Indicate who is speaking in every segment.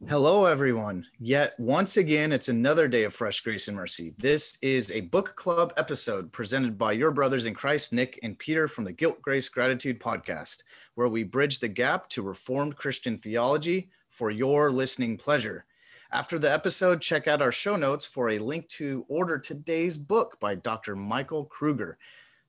Speaker 1: Hello, everyone. Yet once again, it's another day of fresh grace and mercy. This is a book club episode presented by your brothers in Christ, Nick and Peter from the Guilt, Grace, Gratitude podcast, where we bridge the gap to Reformed Christian theology for your listening pleasure. After the episode, check out our show notes for a link to order today's book by Dr. Michael Kruger,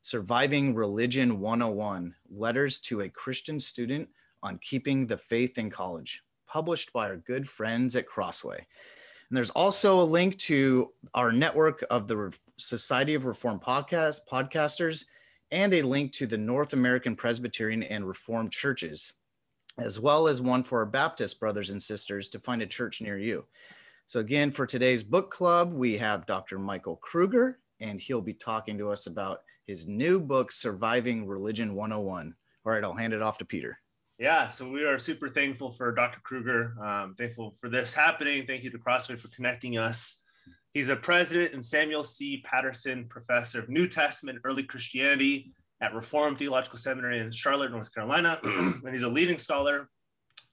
Speaker 1: Surviving Religion 101, Letters to a Christian Student on Keeping the Faith in College, published by our good friends at Crossway. And there's also a link to our network of the Society of Reformed podcasters and a link to the North American Presbyterian and Reformed churches, as well as one for our Baptist brothers and sisters to find a church near you. So again, for today's book club, we have Dr. Michael Kruger, and he'll be talking to us about his new book, Surviving Religion 101. All right, I'll hand it off to Peter.
Speaker 2: Yeah, so we are super thankful for Dr. Kruger, thankful for this happening. Thank you to Crossway for connecting us. He's a president and Samuel C. Patterson Professor of New Testament and Early Christianity at Reformed Theological Seminary in Charlotte, North Carolina. And he's a leading scholar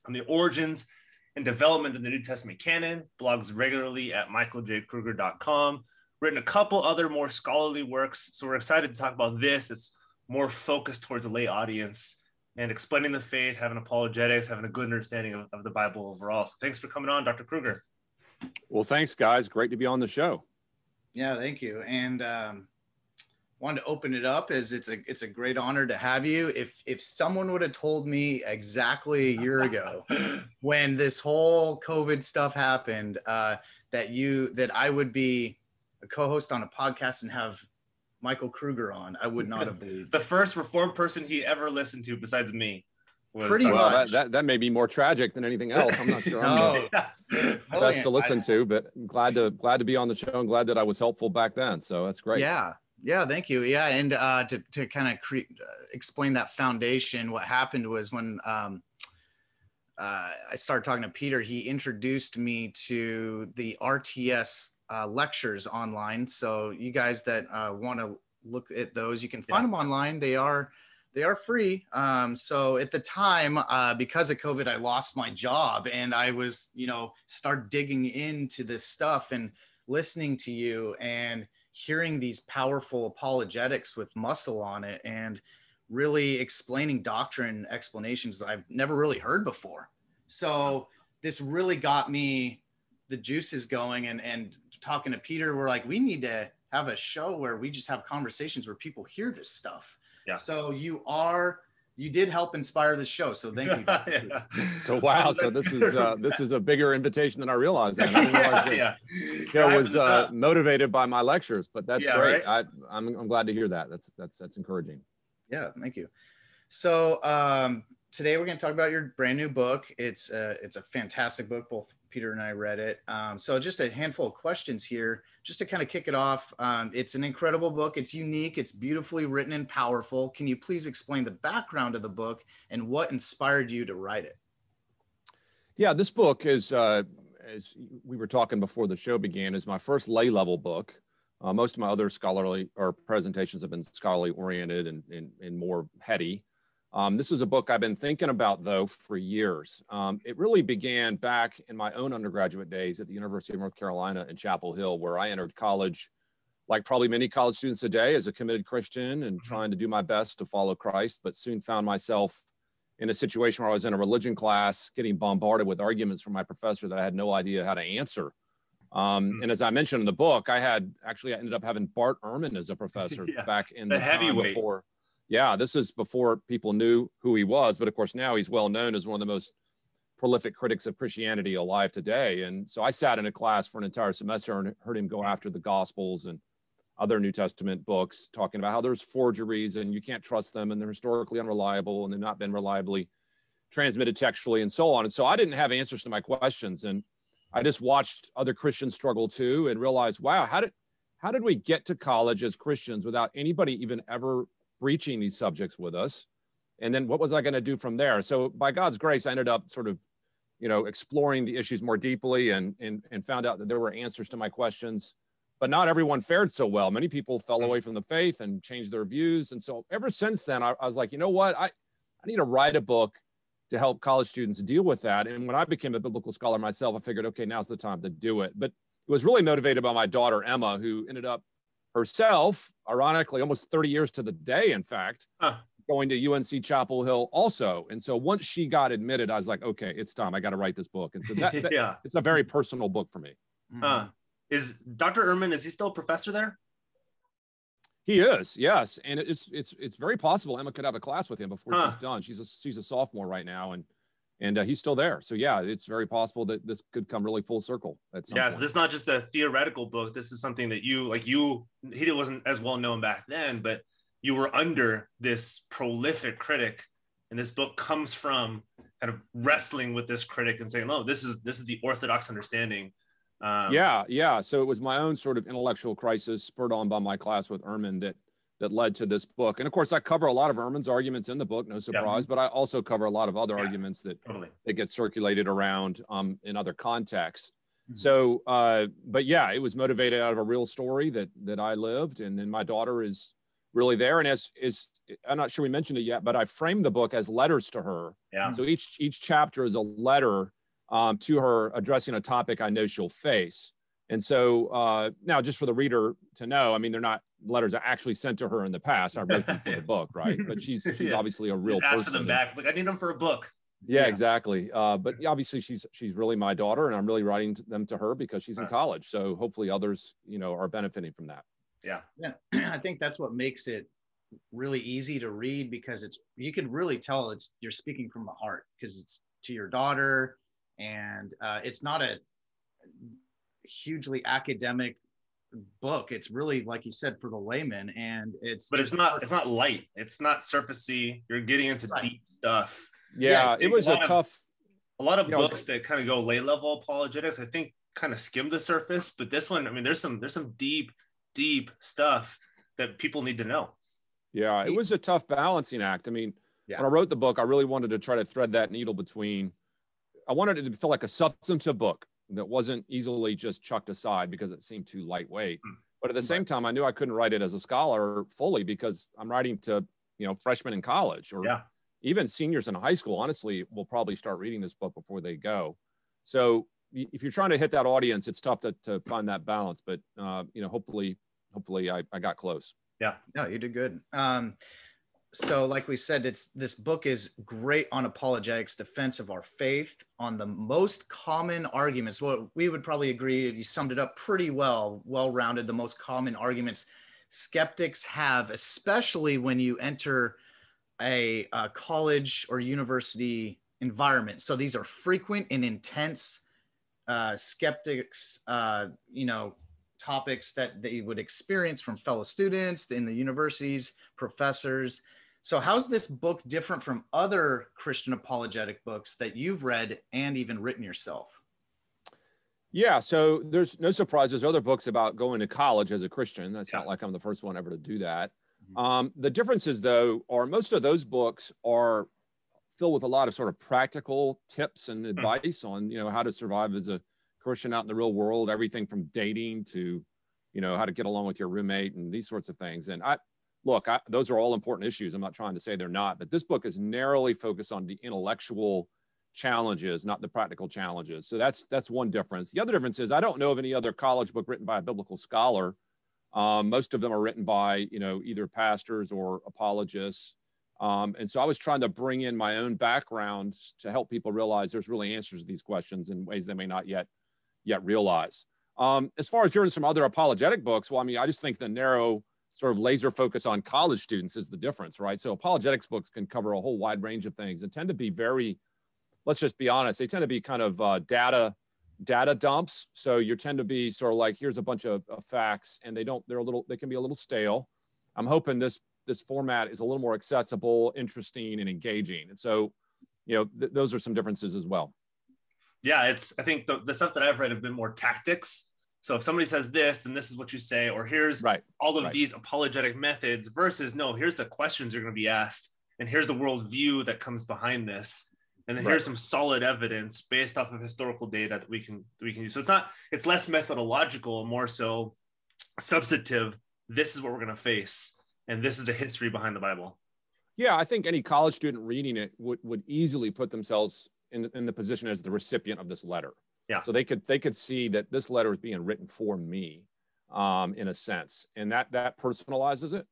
Speaker 2: on the origins and development of the New Testament canon, blogs regularly at michaeljkruger.com, written a couple other more scholarly works. So we're excited to talk about this. It's more focused towards a lay audience and explaining the faith, having apologetics, having a good understanding of the Bible overall. So thanks for coming on, Dr. Kruger.
Speaker 3: Well, thanks, guys. Great to be on the show.
Speaker 1: Yeah, thank you. And wanted to open it up as it's a great honor to have you. If someone would have told me exactly a year ago when this whole COVID stuff happened, that I would be a co-host on a podcast and have Michael Kruger on, I would not have believed.
Speaker 2: The first Reformed person he ever listened to besides me.
Speaker 1: Pretty much.
Speaker 3: That may be more tragic than anything else. I'm not sure I'm the best to listen to, but I'm glad to be on the show and glad that I was helpful back then. So that's great.
Speaker 1: Yeah, thank you. Yeah, and to kind of explain that foundation, what happened was when I started talking to Peter, he introduced me to the RTS lectures online. So you guys that want to look at those, you can find them online. They are free. So at the time, because of COVID, I lost my job, and I was, start digging into this stuff and listening to you and hearing these powerful apologetics with muscle on it and really explaining doctrine explanations that I've never really heard before. So this really got me the juices going, and talking to Peter, we're like, we need to have a show where we just have conversations where people hear this stuff. Yeah. So you did help inspire the show. So thank you.
Speaker 3: Yeah. So wow. So this is a bigger invitation than I realized. I was motivated by my lectures, but that's great. Right? I'm glad to hear that. That's encouraging.
Speaker 1: Yeah. Thank you. So today we're going to talk about your brand new book. It's a fantastic book. Both Peter and I read it. So just a handful of questions here, just to kind of kick it off. It's an incredible book. It's unique. It's beautifully written and powerful. Can you please explain the background of the book and what inspired you to write it?
Speaker 3: Yeah, this book is, as we were talking before the show began, is my first lay level book. Most of my other scholarly or presentations have been scholarly oriented and more heady. This is a book I've been thinking about, though, for years. It really began back in my own undergraduate days at the University of North Carolina in Chapel Hill, where I entered college, like probably many college students today, as a committed Christian and trying to do my best to follow Christ, but soon found myself in a situation where I was in a religion class getting bombarded with arguments from my professor that I had no idea how to answer. And as I mentioned in the book, I ended up having Bart Ehrman as a professor back in the time before. Yeah, this is before people knew who he was, but of course now he's well known as one of the most prolific critics of Christianity alive today. And so I sat in a class for an entire semester and heard him go after the Gospels and other New Testament books, talking about how there's forgeries and you can't trust them and they're historically unreliable and they've not been reliably transmitted textually and so on. And so I didn't have answers to my questions, and I just watched other Christians struggle too and realized, wow, how did we get to college as Christians without anybody even ever breaching these subjects with us? And then what was I going to do from there? So by God's grace, I ended up sort of, exploring the issues more deeply and found out that there were answers to my questions, but not everyone fared so well. Many people fell away from the faith and changed their views. And so ever since then, I was like, you know what? I need to write a book to help college students deal with that. And when I became a biblical scholar myself, I figured, okay, now's the time to do it. But it was really motivated by my daughter, Emma, who ended up herself, ironically, almost 30 years to the day, in fact, going to UNC Chapel Hill also. And so once she got admitted, I was like, okay, it's time. I got to write this book. And so that it's a very personal book for me.
Speaker 2: Is Dr. Ehrman, is he still a professor there?
Speaker 3: He is, yes. And it's very possible Emma could have a class with him before she's done. She's a sophomore right now, and he's still there. So yeah, it's very possible that this could come really full circle at some point.
Speaker 2: So this is not just a theoretical book. This is something that he wasn't as well known back then, but you were under this prolific critic, and this book comes from kind of wrestling with this critic and saying, "No, this is the orthodox understanding."
Speaker 3: So it was my own sort of intellectual crisis spurred on by my class with Ehrman that led to this book. And of course, I cover a lot of Ehrman's arguments in the book, no surprise, but I also cover a lot of other arguments that get circulated around in other contexts. So, but yeah, it was motivated out of a real story that I lived. And then my daughter is really there. And I'm not sure we mentioned it yet, but I framed the book as letters to her. Yeah. So each chapter is a letter to her addressing a topic I know she'll face. And so now just for the reader to know, I mean, they're not letters I actually sent to her in the past. I wrote them for the book, right? But she's obviously a real person.
Speaker 2: Ask for them back. It's like, I need them for a book.
Speaker 3: Yeah, exactly. But obviously she's really my daughter, and I'm really writing them to her because she's in college. So hopefully others, are benefiting from that.
Speaker 1: Yeah. I think that's what makes it really easy to read, because you can really tell you're speaking from the heart, because it's to your daughter, and it's not a hugely academic book. It's really, like you said, for the layman, and it's not light. It's not surfacey. You're getting into deep stuff.
Speaker 3: Yeah, it was a
Speaker 2: lot of books that kind of go lay level apologetics, I think, kind of skim the surface, but this one, I mean, there's some deep stuff that people need to know.
Speaker 3: Yeah, it was a tough balancing act. I mean, when I wrote the book, I really wanted to try to thread that needle between, I wanted it to feel like a substantive book that wasn't easily just chucked aside because it seemed too lightweight. But at the same time, I knew I couldn't write it as a scholar fully, because I'm writing to, freshmen in college, or even seniors in high school, honestly, will probably start reading this book before they go. So if you're trying to hit that audience, it's tough to find that balance, but hopefully I got close.
Speaker 1: Yeah, you did good. So like we said, this book is great on apologetics, defense of our faith, on the most common arguments. Well, we would probably agree, you summed it up pretty well-rounded, the most common arguments skeptics have, especially when you enter a college or university environment. So these are frequent and intense skeptics, topics that they would experience from fellow students in the universities, professors. So how's this book different from other Christian apologetic books that you've read and even written yourself?
Speaker 3: Yeah, so there's no surprise. There's other books about going to college as a Christian. That's not like I'm the first one ever to do that. The differences, though, are most of those books are filled with a lot of sort of practical tips and advice on, how to survive as a Christian out in the real world, everything from dating to, how to get along with your roommate and these sorts of things. And those are all important issues. I'm not trying to say they're not, but this book is narrowly focused on the intellectual challenges, not the practical challenges. So that's one difference. The other difference is I don't know of any other college book written by a biblical scholar. Most of them are written by, either pastors or apologists. And so I was trying to bring in my own background to help people realize there's really answers to these questions in ways they may not yet realize. As far as doing some other apologetic books, well, I mean, I just think the narrow sort of laser focus on college students is the difference, right? So apologetics books can cover a whole wide range of things and tend to be very, let's just be honest, they tend to be kind of data dumps. So you tend to be sort of like, here's a bunch of facts, and they can be a little stale. I'm hoping this format is a little more accessible, interesting, and engaging. And so, those are some differences as well.
Speaker 2: Yeah, I think the stuff that I've read have been more tactics. So if somebody says this, then this is what you say, or here's all of these apologetic methods versus, no, here's the questions you're going to be asked, and here's the worldview that comes behind this. And then here's some solid evidence based off of historical data that we can use. So it's less methodological and more so substantive. This is what we're going to face, and this is the history behind the Bible.
Speaker 3: Yeah, I think any college student reading it would easily put themselves in the position as the recipient of this letter.
Speaker 2: Yeah.
Speaker 3: So they could see that this letter is being written for me, in a sense, and that personalizes it.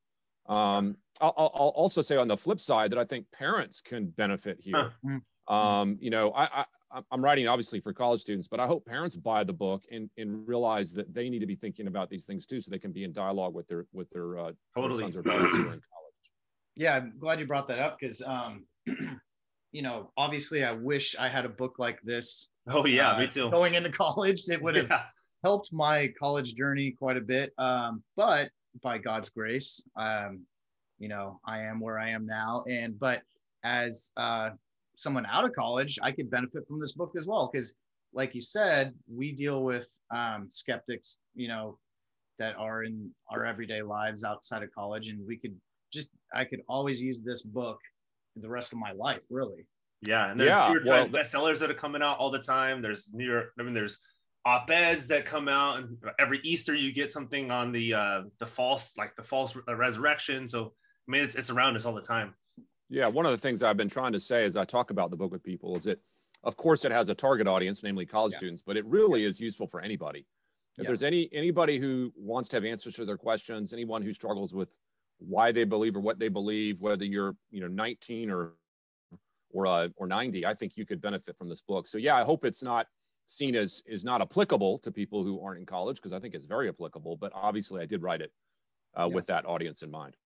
Speaker 3: I'll also say on the flip side that I think parents can benefit here. You know, I'm writing obviously for college students, but I hope parents buy the book and realize that they need to be thinking about these things too, so they can be in dialogue with their
Speaker 2: Totally.
Speaker 3: sons or daughters who are in college.
Speaker 1: Yeah, I'm glad you brought that up because, you know, obviously I wish I had a book like this.
Speaker 2: Oh yeah, me too.
Speaker 1: Going into college, it would have helped my college journey quite a bit. But by God's grace, you know, I am where I am now. But as someone out of college, I could benefit from this book as well. Because like you said, we deal with skeptics, you know, that are in our everyday lives outside of college. And I could always use this book the rest of my life, really.
Speaker 2: Yeah. And there's New York Times bestsellers that are coming out all the time. There's there's op-eds that come out, and every Easter you get something on the false resurrection. So I mean, it's around us all the time. Yeah,
Speaker 3: one of the things I've been trying to say as I talk about the book with people is that, of course, it has a target audience, namely college students, but it really is useful for anybody. If there's anybody who wants to have answers to their questions, anyone who struggles with why they believe or what they believe, whether you're 19 or 90, I think you could benefit from this book. So yeah, I hope it's not seen as is not applicable to people who aren't in college, because I think it's very applicable, but obviously I did write it with that audience in mind.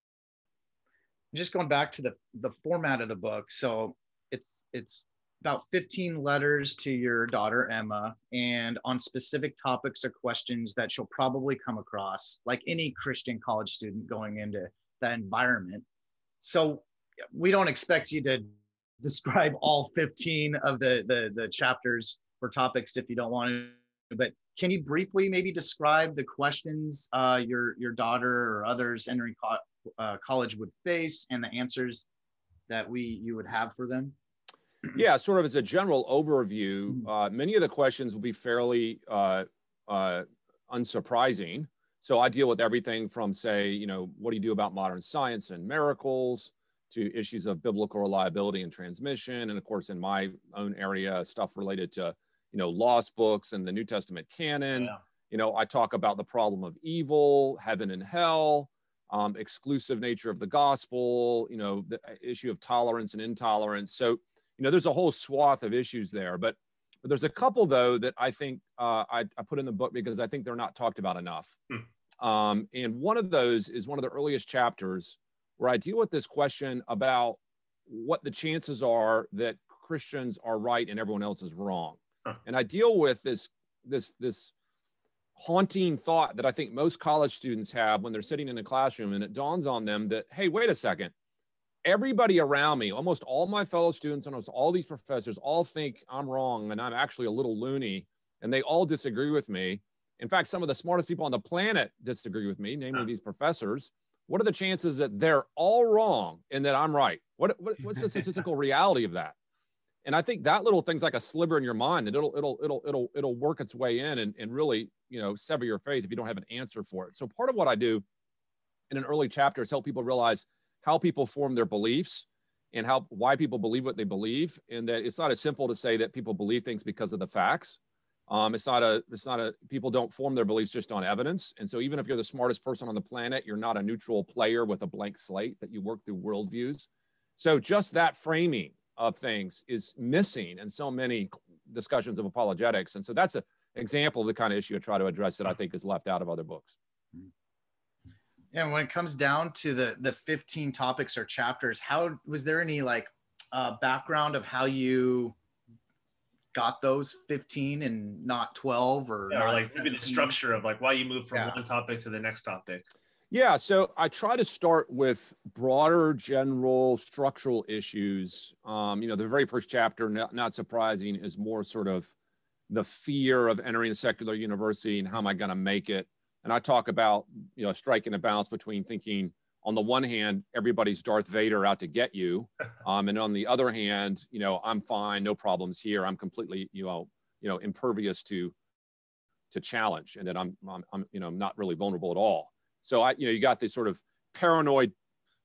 Speaker 1: Just going back to the format of the book. So it's about 15 letters to your daughter, Emma, and on specific topics or questions that she'll probably come across, like any Christian college student going into that environment. So we don't expect you to describe all 15 of the chapters or topics if you don't want to, but can you briefly maybe describe the questions your daughter or others entering college would face and the answers that you would have for them?
Speaker 3: Yeah, sort of as a general overview, many of the questions will be fairly unsurprising. So I deal with everything from, say, what do you do about modern science and miracles, to issues of biblical reliability and transmission. And of course, in my own area, stuff related to, lost books and the New Testament canon. Yeah. I talk about the problem of evil, heaven and hell, exclusive nature of the gospel, the issue of tolerance and intolerance. So, there's a whole swath of issues there, but there's a couple though that I think I put in the book because I think they're not talked about enough. And one of those is one of the earliest chapters where I deal with this question about what the chances are that Christians are right and everyone else is wrong. And I deal with this haunting thought that I think most college students have when they're sitting in a classroom, and it dawns on them that, hey, wait a second, everybody around me, almost all my fellow students, almost all these professors all think I'm wrong and I'm actually a little loony, and they all disagree with me. In fact, some of the smartest people on the planet disagree with me, namely these professors. What are the chances that they're all wrong and that I'm right? What's the statistical reality of that? And I think that little thing's like a sliver in your mind, and it'll work its way in and really, sever your faith if you don't have an answer for it. So part of what I do in an early chapter is help people realize how people form their beliefs and why people believe what they believe, and that it's not as simple to say that people believe things because of the facts. People don't form their beliefs just on evidence. And so even if you're the smartest person on the planet, you're not a neutral player with a blank slate, that you work through worldviews. So just that framing of things is missing in so many discussions of apologetics. And so that's an example of the kind of issue I try to address that I think is left out of other books.
Speaker 1: And when it comes down to the 15 topics or chapters, was there any background of how you got those 15 and not 12 or
Speaker 2: maybe the structure of why you move from one topic to the next topic?
Speaker 3: Yeah, so I try to start with broader, general, structural issues. The very first chapter, not surprising, is more sort of the fear of entering a secular university and how am I going to make it. And I talk about, striking a balance between thinking, on the one hand, everybody's Darth Vader out to get you. And on the other hand, I'm fine, no problems here. I'm completely, impervious to challenge, and that I'm not really vulnerable at all. So you got this sort of paranoid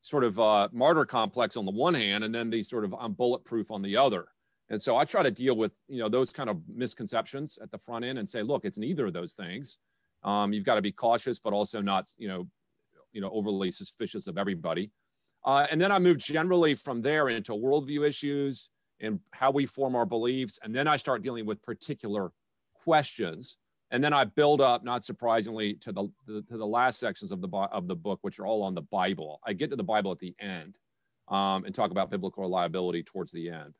Speaker 3: sort of martyr complex on the one hand, and then the sort of I'm bulletproof on the other. And so I try to deal with, those kind of misconceptions at the front end and say, look, it's neither of those things. You've got to be cautious, but also not, overly suspicious of everybody. And then I move generally from there into worldview issues and how we form our beliefs. And then I start dealing with particular questions. And then I build up, not surprisingly, to the last sections of the book, which are all on the Bible. I get to the Bible at the end and talk about biblical reliability towards the end.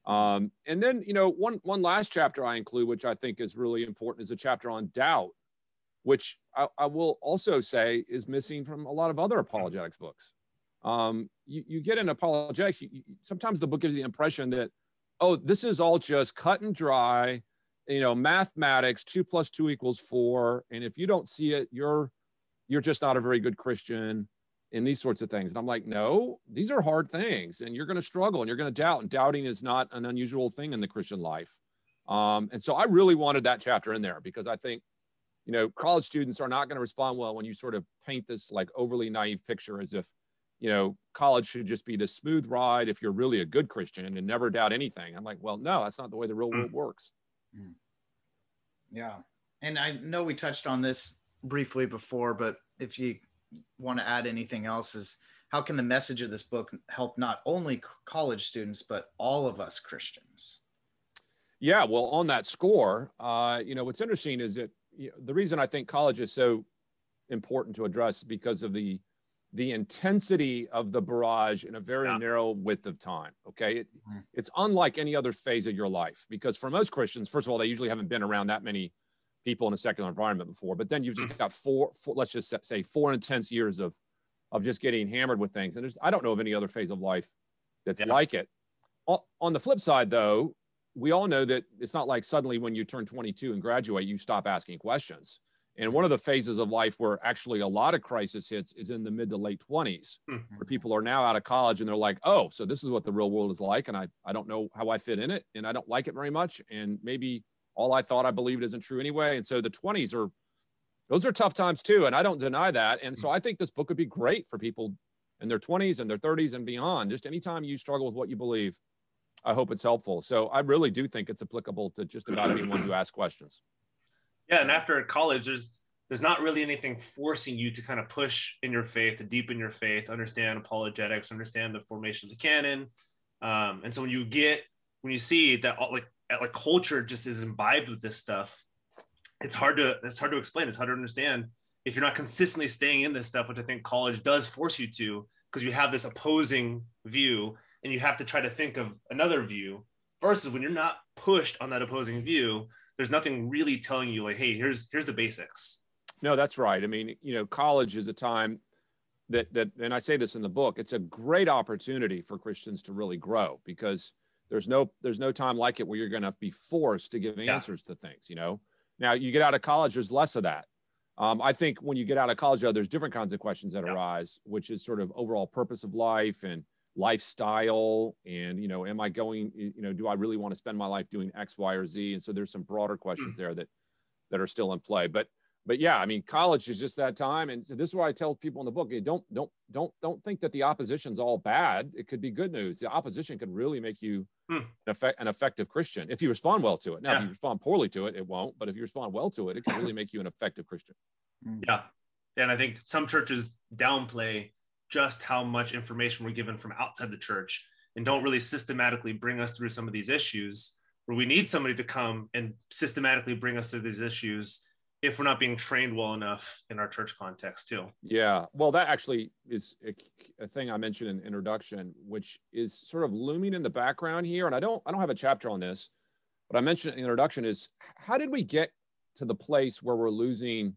Speaker 3: And then, one last chapter I include, which I think is really important, is a chapter on doubt, which I will also say is missing from a lot of other apologetics books. You get in apologetics, sometimes the book gives you the impression that, oh, this is all just cut and dry, mathematics, 2 + 2 = 4. And if you don't see it, you're just not a very good Christian, and these sorts of things. And I'm like, no, these are hard things, and you're going to struggle and you're going to doubt, and doubting is not an unusual thing in the Christian life. And so I really wanted that chapter in there because I think, college students are not going to respond well when you sort of paint this like overly naive picture as if, college should just be this smooth ride if you're really a good Christian and never doubt anything. I'm like, well, no, that's not the way the real world works.
Speaker 1: Yeah. And I know we touched on this briefly before, but if you want to add anything else, is how can the message of this book help not only college students, but all of us Christians?
Speaker 3: Yeah, well, on that score, what's interesting is that the reason I think college is so important to address is because of the intensity of the barrage in a very narrow width of time. Okay. It's unlike any other phase of your life, because for most Christians, first of all, they usually haven't been around that many people in a secular environment before, but then you've just got four, let's just say 4 intense years of just getting hammered with things. And I don't know of any other phase of life that's like it. On the flip side, though, we all know that it's not like suddenly when you turn 22 and graduate, you stop asking questions. And one of the phases of life where actually a lot of crisis hits is in the mid to late 20s, where people are now out of college and they're like, oh, so this is what the real world is like. And I don't know how I fit in it, and I don't like it very much. And maybe all I thought I believed isn't true anyway. And so the 20s those are tough times too. And I don't deny that. And so I think this book would be great for people in their 20s and their 30s and beyond. Just anytime you struggle with what you believe, I hope it's helpful. So I really do think it's applicable to just about anyone who asks questions.
Speaker 2: Yeah, and after college, there's not really anything forcing you to kind of push in your faith, to deepen your faith, understand apologetics, understand the formation of the canon. And so when you see that like culture just is imbibed with this stuff, it's hard to explain. It's hard to understand if you're not consistently staying in this stuff, which I think college does force you to, because you have this opposing view and you have to try to think of another view, versus when you're not pushed on that opposing view, there's nothing really telling you like, hey, here's the basics.
Speaker 3: No, that's right. I mean, college is a time that, and I say this in the book, it's a great opportunity for Christians to really grow, because there's no time like it where you're going to be forced to give answers to things, Now you get out of college, there's less of that. I think when you get out of college, though, there's different kinds of questions that arise, which is sort of overall purpose of life and lifestyle. And, am I going, do I really want to spend my life doing X, Y, or Z? And so there's some broader questions there that are still in play. But yeah, I mean, college is just that time. And so this is why I tell people in the book, hey, don't think that the opposition's all bad. It could be good news. The opposition could really make you an effective Christian if you respond well to it. Now, if you respond poorly to it, it won't. But if you respond well to it, it can really make you an effective Christian.
Speaker 2: Yeah. And I think some churches downplay just how much information we're given from outside the church and don't really systematically bring us through some of these issues, where we need somebody to come and systematically bring us through these issues if we're not being trained well enough in our church context too. Yeah,
Speaker 3: well, that actually is a thing I mentioned in the introduction, which is sort of looming in the background here. And I don't have a chapter on this, but I mentioned in the introduction is, how did we get to the place where we're losing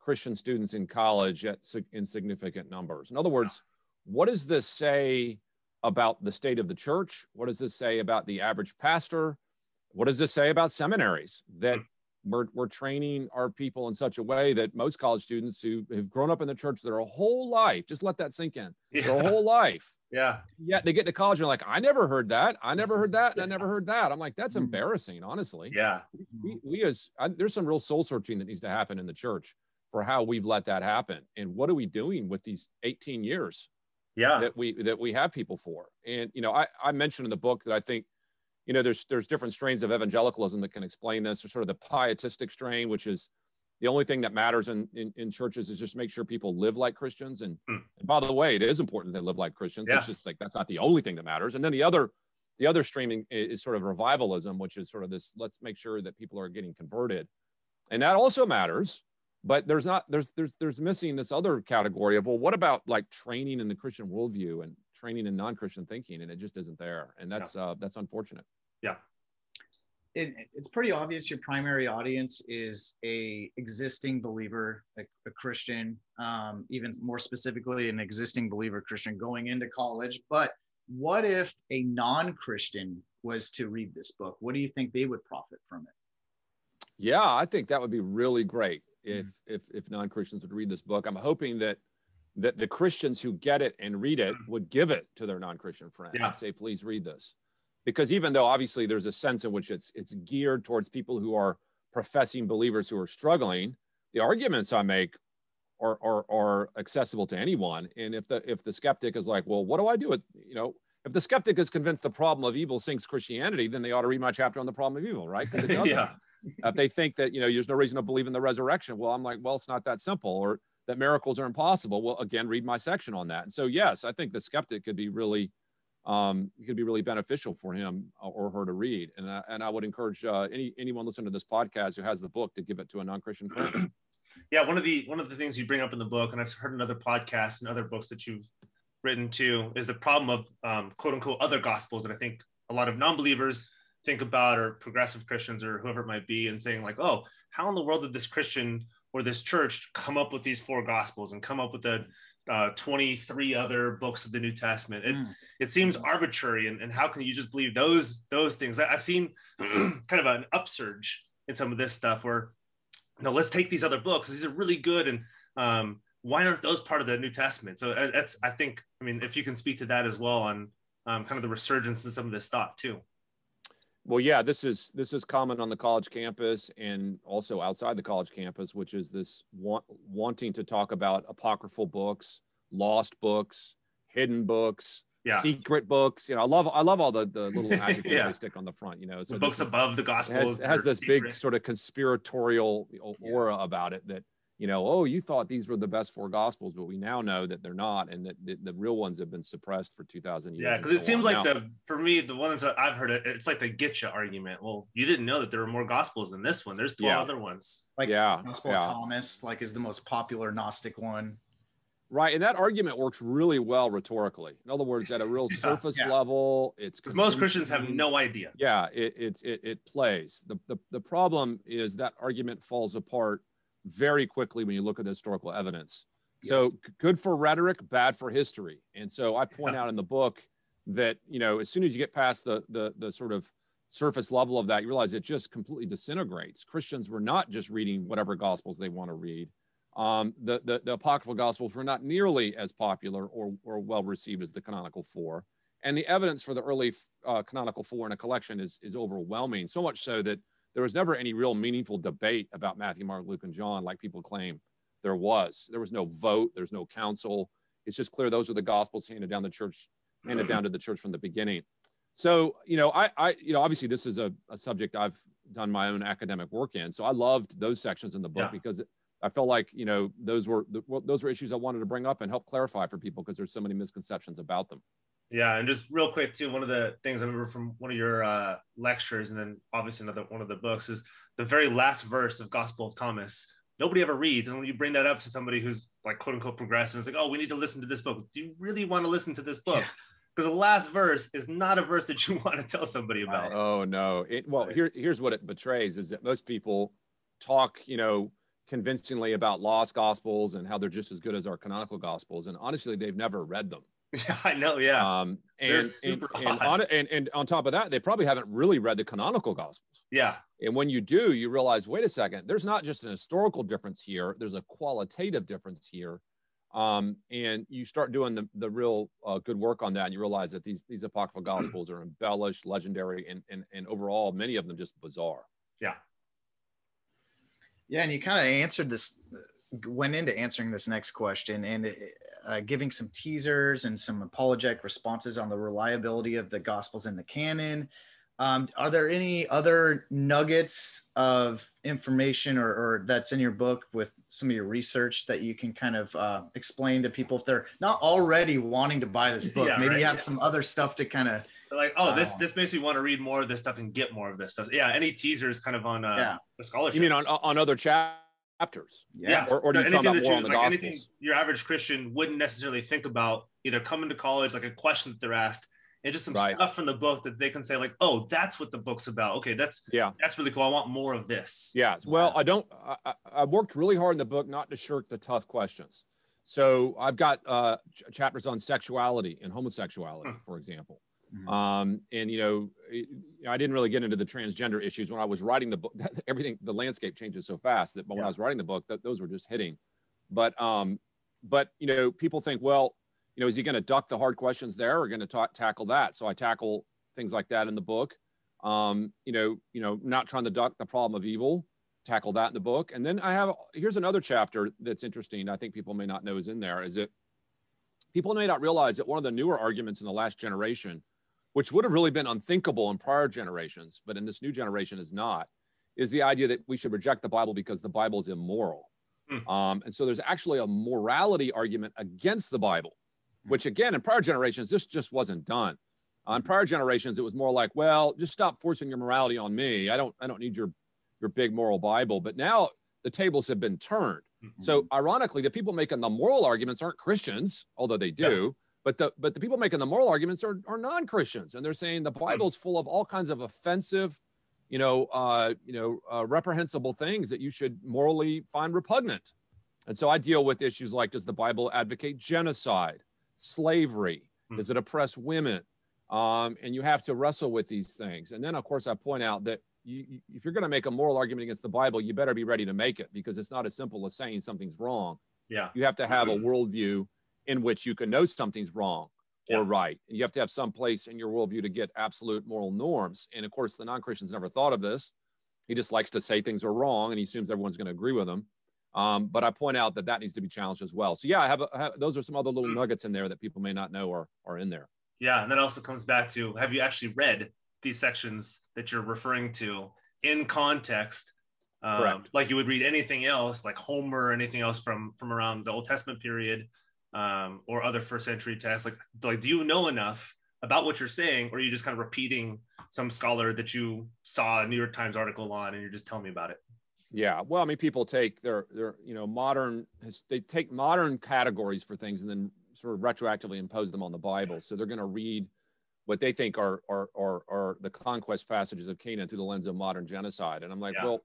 Speaker 3: Christian students in college in significant numbers? In other words, what does this say about the state of the church? What does this say about the average pastor? What does this say about seminaries? That we're training our people in such a way that most college students who have grown up in the church their whole life, just let that sink in, their whole life. Yeah. Yet they get to college and they're like, I never heard that. I never heard that. And I never heard that. I'm like, that's embarrassing, honestly. Yeah. There's some real soul searching that needs to happen in the church for how we've let that happen. And what are we doing with these 18 years that we have people for. And, you know, I mentioned in the book that I think, you know, there's different strains of evangelicalism that can explain this. There's sort of the pietistic strain, which is the only thing that matters in churches is just make sure people live like Christians. And by the way, it is important they live like Christians. It's just like, that's not the only thing that matters. And then the other streaming is sort of revivalism, which is sort of this, let's make sure that people are getting converted. And that also matters, but there's missing this other category of, well, what about like training in the Christian worldview and training in non-Christian thinking? And it just isn't there. And that's unfortunate.
Speaker 2: Yeah.
Speaker 1: It's pretty obvious your primary audience is a existing believer, a Christian, even more specifically an existing believer Christian going into college. But what if a non-Christian was to read this book? What do you think they would profit from it?
Speaker 3: Yeah, I think that would be really great if non-Christians would read this book. I'm hoping that the Christians who get it and read it would give it to their non-Christian friend and say, please read this. Because even though obviously there's a sense in which it's geared towards people who are professing believers who are struggling, the arguments I make are accessible to anyone. And if the skeptic is like, well, what do I do with, you know, if the skeptic is convinced the problem of evil sinks Christianity, then they ought to read my chapter on the problem of evil, right? Because it doesn't. If they think that, you know, there's no reason to believe in the resurrection, well, I'm like, well, it's not that simple, or that miracles are impossible. Well, again, read my section on that. And so, yes, I think the skeptic could be really beneficial for him or her to read. And I would encourage anyone listening to this podcast who has the book to give it to a non-Christian friend.
Speaker 2: Yeah, one of the things you bring up in the book, and I've heard in other podcasts and other books that you've written too, is the problem of quote unquote other gospels that I think a lot of non-believers think about, or progressive Christians or whoever it might be, and saying like, oh, how in the world did this Christian or this church come up with these 4 gospels and come up with the 23 other books of the New Testament? It seems arbitrary, and how can you just believe those things? I've seen kind of an upsurge in some of this stuff where, no, let's take these other books. These are really good, and why aren't those part of the New Testament? So that's, I think, I mean, if you can speak to that as well on kind of the resurgence in some of this thought too.
Speaker 3: Well, yeah, this is common on the college campus and also outside the college campus, which is this wanting to talk about apocryphal books, lost books, hidden books, secret books. You know, I love all the little adjectives they stick on the front. You know, so
Speaker 2: the books above the gospel
Speaker 3: has this big sort of conspiratorial aura about it that, you know, oh, you thought these were the best 4 gospels, but we now know that they're not, and that the real ones have been suppressed for 2,000 years.
Speaker 2: Yeah, because it seems like for me, the ones that I've heard, it's like the getcha argument. Well, you didn't know that there were more gospels than this one. There's 12 other ones.
Speaker 1: Like Gospel of Thomas, like, is the most popular Gnostic one.
Speaker 3: Right, and that argument works really well rhetorically. In other words, at a real surface level, it's
Speaker 2: because most Christians have no idea.
Speaker 3: Yeah, it plays. The problem is that argument falls apart very quickly when you look at the historical evidence. So good for rhetoric, bad for history. And so I point out in the book that, you know, as soon as you get past the sort of surface level of that, you realize it just completely disintegrates. Christians were not just reading whatever gospels they want to read. The apocryphal gospels were not nearly as popular or well received as the canonical 4. And the evidence for the early canonical 4 in a collection is overwhelming, so much so that there was never any real meaningful debate about Matthew, Mark, Luke, and John like people claim there was. There was no vote. There's no council. It's just clear those are the gospels handed down to the church from the beginning. So, you know, I obviously this is a subject I've done my own academic work in. So I loved those sections in the book because I felt like, you know, those were issues I wanted to bring up and help clarify for people because there's so many misconceptions about them.
Speaker 2: Yeah, and just real quick too, one of the things I remember from one of your lectures, and then obviously one of the books, is the very last verse of Gospel of Thomas. Nobody ever reads, and when you bring that up to somebody who's like quote unquote progressive, it's like, oh, we need to listen to this book. Do you really want to listen to this book? Because the last verse is not a verse that you want to tell somebody about.
Speaker 3: Oh no! Here's what it betrays: is that most people talk, you know, convincingly about lost gospels and how they're just as good as our canonical gospels, and honestly, they've never read them.
Speaker 2: Yeah, I know. Yeah.
Speaker 3: And on top of that, they probably haven't really read the canonical gospels.
Speaker 2: Yeah.
Speaker 3: And when you do, you realize, wait a second, there's not just an historical difference here. There's a qualitative difference here. And you start doing the real good work on that. And you realize that these apocryphal gospels are embellished, legendary, and overall, many of them just bizarre.
Speaker 2: Yeah.
Speaker 1: Yeah. And you kind of answered this went into answering this next question and giving some teasers and some apologetic responses on the reliability of the Gospels in the canon. Are there any other nuggets of information or that's in your book with some of your research that you can kind of explain to people if they're not already wanting to buy this book? Maybe you have some other stuff to kind of
Speaker 2: like, oh, this makes me want to read more of this stuff and get more of this stuff. Yeah, any teasers kind of on the scholarship.
Speaker 3: You mean on other chapters?
Speaker 2: Yeah.
Speaker 3: Or do you talk about more on the Gospels?
Speaker 2: Anything your average Christian wouldn't necessarily think about, either coming to college, like a question that they're asked, and just some stuff from the book that they can say like, oh, that's what the book's about. Okay, that's really cool. I want more of this.
Speaker 3: Yeah. Well, I worked really hard in the book not to shirk the tough questions. So I've got chapters on sexuality and homosexuality, for example. And, you know, I didn't really get into the transgender issues when I was writing the book. The landscape changes so fast that when I was writing the book, those were just hitting. But, you know, people think, well, you know, is he going to duck the hard questions there or going to tackle that? So I tackle things like that in the book. You know, not trying to duck the problem of evil, tackle that in the book. And then here's another chapter that's interesting. I think people may not know is in there, is that people may not realize that one of the newer arguments in the last generation, which would have really been unthinkable in prior generations, but in this new generation is not, is the idea that we should reject the Bible because the Bible is immoral. And so there's actually a morality argument against the Bible, which again, in prior generations, this just wasn't done. In prior generations, it was more like, well, just stop forcing your morality on me. I don't need your big moral Bible. But now the tables have been turned. So ironically, the people making the moral arguments aren't Christians, although they do. But the people making the moral arguments are non-Christians, and they're saying the Bible's full of all kinds of offensive, reprehensible things that you should morally find repugnant. And so I deal with issues like, does the Bible advocate genocide, slavery? Does it oppress women? And you have to wrestle with these things. And then, of course, I point out that if you're going to make a moral argument against the Bible, you better be ready to make it, because it's not as simple as saying something's wrong.
Speaker 2: Yeah.
Speaker 3: You have to have a worldview in which you can know something's wrong or right. And you have to have some place in your worldview to get absolute moral norms. And of course, the non-Christian's never thought of this. He just likes to say things are wrong, and he assumes everyone's going to agree with him. But I point out that needs to be challenged as well. So yeah, I have those are some other little nuggets in there that people may not know are in there.
Speaker 2: Yeah, and that also comes back to, have you actually read these sections that you're referring to in context? Like you would read anything else, like Homer or anything else from around the Old Testament period, or other first century texts. Like, do you know enough about what you're saying, or are you just kind of repeating some scholar that you saw a New York Times article on and you're just telling me about it?
Speaker 3: Yeah, well, I mean, people take their they take modern categories for things and then sort of retroactively impose them on the Bible. So they're going to read what they think are the conquest passages of Canaan through the lens of modern genocide. And I'm like, well,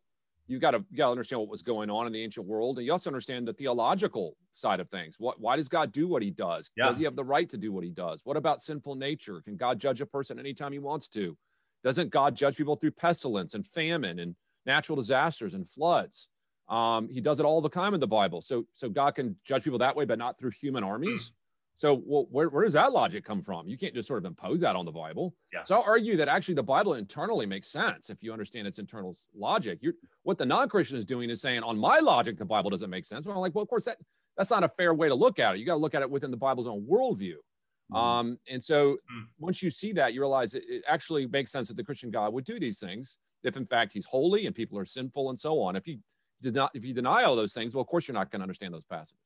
Speaker 3: you got to understand what was going on in the ancient world, and you also understand the theological side of things. Why does God do what he does? Does he have the right to do what he does? What about sinful nature? Can God judge a person anytime he wants to? Doesn't God judge people through pestilence and famine and natural disasters and floods? He does it all the time in the Bible. So God can judge people that way, but not through human armies. So where does that logic come from? You can't just sort of impose that on the Bible. So I'll argue that actually the Bible internally makes sense if you understand its internal logic. What the non-Christian is doing is saying, on my logic, the Bible doesn't make sense. Well, I'm like, well, of course, that's not a fair way to look at it. You got to look at it within the Bible's own worldview. And so once you see that, you realize it actually makes sense that the Christian God would do these things if, in fact, he's holy and people are sinful and so on. If you deny all those things, well, of course, you're not going to understand those passages.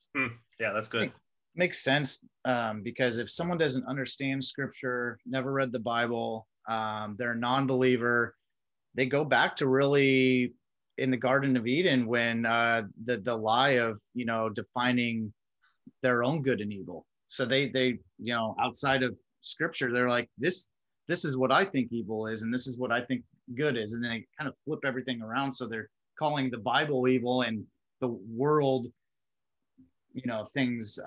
Speaker 2: Yeah, that's good.
Speaker 1: Makes sense, because if someone doesn't understand scripture, never read the Bible, they're a non-believer, they go back to really in the Garden of Eden when the lie of defining their own good and evil. So they outside of scripture, they're like, this is what I think evil is, and this is what I think good is, and then they kind of flip everything around. So they're calling the Bible evil and the world things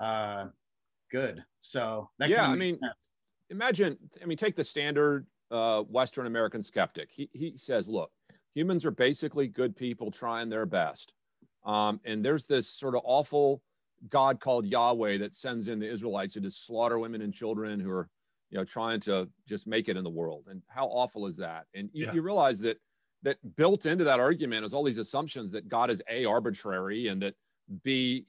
Speaker 1: good. So that makes sense.
Speaker 3: Imagine, take the standard Western American skeptic. He says, look, humans are basically good people trying their best. And there's this sort of awful God called Yahweh that sends in the Israelites to just slaughter women and children who are, trying to just make it in the world. And how awful is that? And you realize that built into that argument is all these assumptions that God is arbitrary, and that B,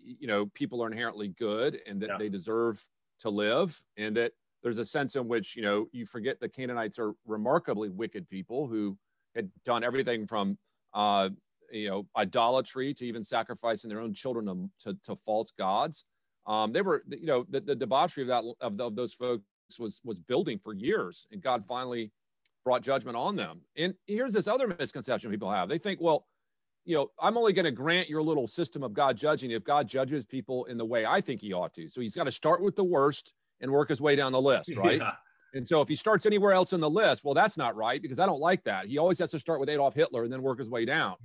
Speaker 3: people are inherently good and that they deserve to live, and that there's a sense in which, you forget the Canaanites are remarkably wicked people who had done everything from, idolatry to even sacrificing their own children to false gods. They were, the debauchery of those folks was building for years, and God finally brought judgment on them. And here's this other misconception people have. They think, well, I'm only going to grant your little system of God judging if God judges people in the way I think he ought to. So he's got to start with the worst and work his way down the list, right? Yeah. And so if he starts anywhere else in the list, well, that's not right, because I don't like that. He always has to start with Adolf Hitler and then work his way down.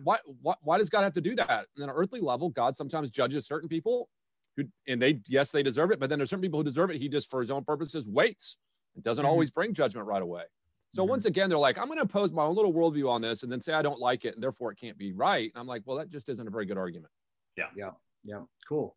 Speaker 3: Why does God have to do that? And on an earthly level, God sometimes judges certain people and they deserve it, but then there's certain people who deserve it. He just, for his own purposes, waits. It doesn't always bring judgment right away. So once again, they're like, I'm going to impose my own little worldview on this and then say I don't like it and therefore it can't be right. And I'm like, well, that just isn't a very good argument.
Speaker 1: Yeah. Cool.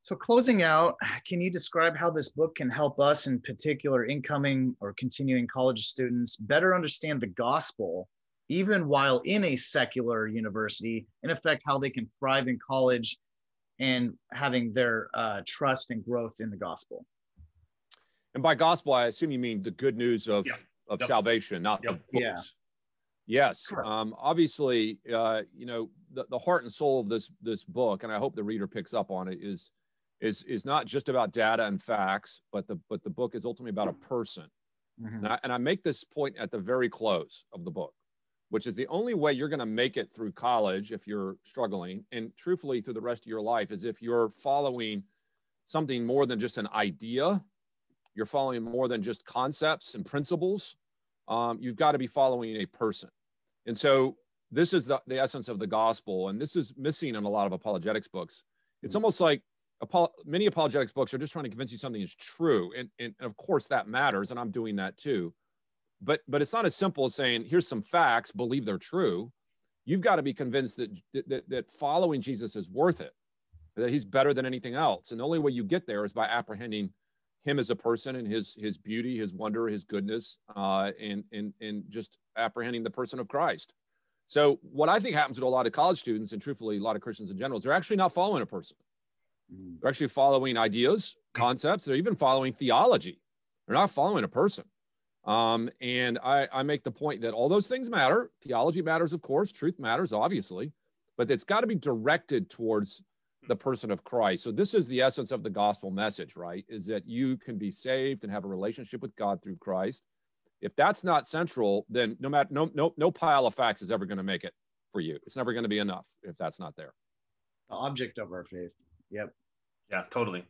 Speaker 1: So closing out, can you describe how this book can help us, in particular incoming or continuing college students, better understand the gospel, even while in a secular university, in effect, how they can thrive in college and having their trust and growth in the gospel?
Speaker 3: And by gospel, I assume you mean the good news of salvation, not the books. Yes. Obviously, the heart and soul of this book, and I hope the reader picks up on it, is not just about data and facts, but the book is ultimately about a person. And I make this point at the very close of the book, which is the only way you're going to make it through college if you're struggling, and truthfully through the rest of your life, is if you're following something more than just an idea. You're following more than just concepts and principles. You've got to be following a person. And so this is the essence of the gospel. And this is missing in a lot of apologetics books. It's almost like many apologetics books are just trying to convince you something is true. And of course that matters. And I'm doing that too. But it's not as simple as saying, here's some facts, believe they're true. You've got to be convinced that following Jesus is worth it, that he's better than anything else. And the only way you get there is by apprehending him as a person and his beauty, his wonder, his goodness, and just apprehending the person of Christ. So what I think happens to a lot of college students, and truthfully a lot of Christians in general, is they're actually not following a person. They're actually following ideas, concepts. They're even following theology. They're not following a person. And I make the point that all those things matter. Theology matters, of course. Truth matters, obviously. But it's got to be directed towards the person of Christ. So this is the essence of the gospel message, right? Is that you can be saved and have a relationship with God through Christ. If that's not central, then no pile of facts is ever going to make it for you. It's never going to be enough if that's not there.
Speaker 1: The object of our faith. Yep.
Speaker 2: Yeah, totally.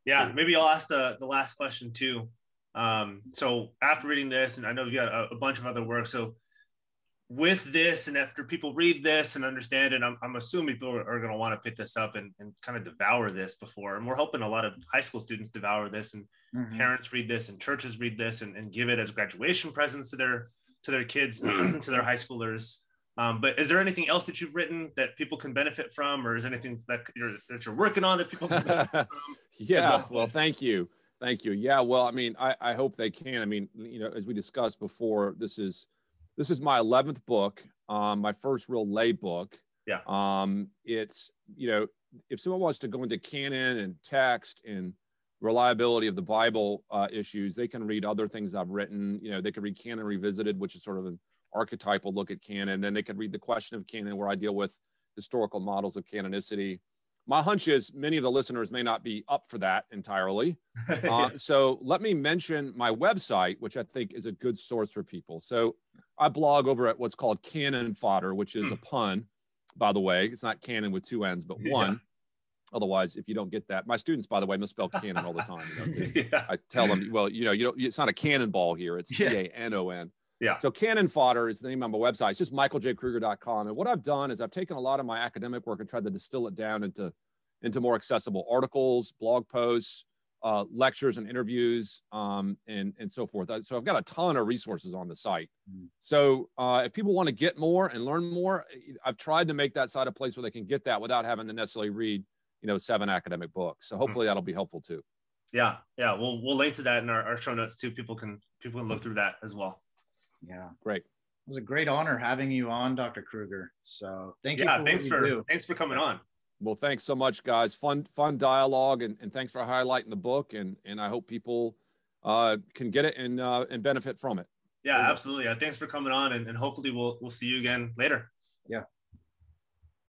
Speaker 2: Yeah, maybe I'll ask the last question too. So after reading this, and I know you got a bunch of other work, so with this, and after people read this and understand it, I'm assuming people are going to want to pick this up and kind of devour this before. And we're hoping a lot of high school students devour this, and parents read this, and churches read this, and give it as graduation presents to their kids, to their high schoolers. But is there anything else that you've written that people can benefit from, or is there anything that you're working on that people can benefit from?
Speaker 3: Yeah, well, thank you. Yeah, well, I mean, I hope they can. I mean, as we discussed before, this is my 11th book, my first real lay book.
Speaker 2: Yeah.
Speaker 3: It's, if someone wants to go into canon and text and reliability of the Bible issues, they can read other things I've written. They can read Canon Revisited, which is sort of an archetypal look at canon. Then they can read The Question of Canon, where I deal with historical models of canonicity. My hunch is many of the listeners may not be up for that entirely. So let me mention my website, which I think is a good source for people. So I blog over at what's called Canon Fodder, which is a pun, by the way. It's not canon with two N's, but one. Yeah. Otherwise, if you don't get that, my students, by the way, misspell canon all the time. I tell them, well, it's not a cannonball here. It's C-A-N-O-N.
Speaker 2: Yeah.
Speaker 3: So Canon Fodder is the name of my website. It's just michaeljkruger.com. And what I've done is I've taken a lot of my academic work and tried to distill it down into more accessible articles, blog posts, lectures and interviews, and so forth. So I've got a ton of resources on the site. So if people want to get more and learn more, I've tried to make that site a place where they can get that without having to necessarily read, 7 academic books. So hopefully that'll be helpful too.
Speaker 2: Yeah. We'll link to that in our show notes too. People can look through that as well.
Speaker 1: Yeah.
Speaker 3: Great.
Speaker 1: was a great honor having you on, Dr. Kruger. So thank you.
Speaker 2: Thanks for coming on.
Speaker 3: Well, thanks so much, guys. Fun dialogue, and thanks for highlighting the book. And I hope people can get it and benefit from it.
Speaker 2: Yeah, absolutely. Thanks for coming on, and hopefully we'll see you again later.
Speaker 1: Yeah.